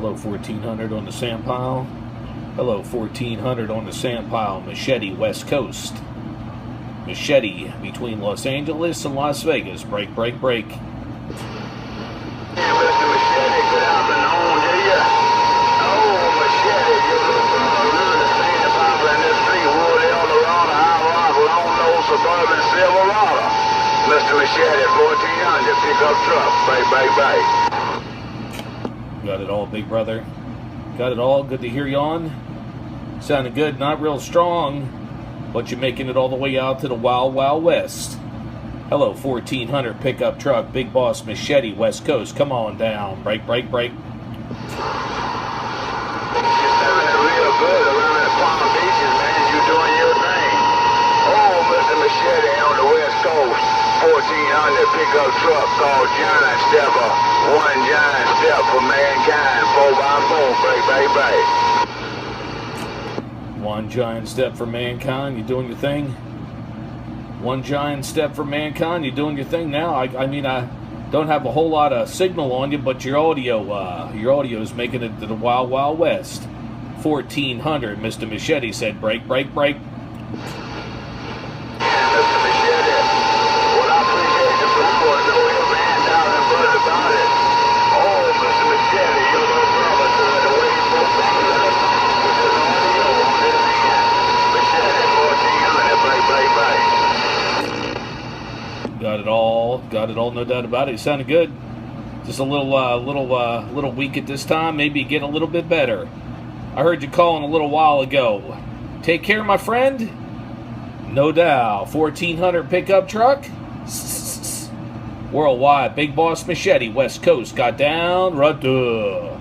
Hello, 1400 on the sand pile. Hello, 1400 on the sand pile. Machete, West Coast. Machete between Los Angeles and Las Vegas. Break, break, break. Yeah, Mr. Machete, good afternoon to you. Oh, Machete, you look living the sand pile in this street, Wood, Eldorado, High Rock, Long Nose, Suburban, Silverado. Mr. Machete, 1400, pickup truck, bay, bay, bay. Got it all, big brother. Got it all. Good to hear you on. Sounding good, not real strong, but you're making it all the way out to the Wild Wild West. Hello, 1400 pickup truck, Big Boss Machete, West Coast. Come on down. Break, break, break. You're sounding real good around the Palm Beaches, man. You're doing your thing. Oh, Mr. Machete on the West Coast, 1400 pickup truck called Giant Stepper. One giant step for mankind, 4x4, break, break, break. One giant step for mankind. You doing your thing? One giant step for mankind. You doing your thing now? I mean, I don't have a whole lot of signal on you, but your audio is making it to the Wild Wild West. 1400. Mr. Machete said, break, break, break. Mr. Machete, well, I appreciate the support. No ill man down and blood about it. Oh, Mr. Machete, your little brother doing the way you're supposed to do it. With his audio on his end. Machete, 1400, break, break, break. Got it all. Got it all, no doubt about it. It sounded good. Just a little weak at this time. Maybe get a little bit better. I heard you calling a little while ago. Take care, my friend. No doubt. 1400 pickup truck. Worldwide. Big Boss Machete, West Coast. Got down. Rudda.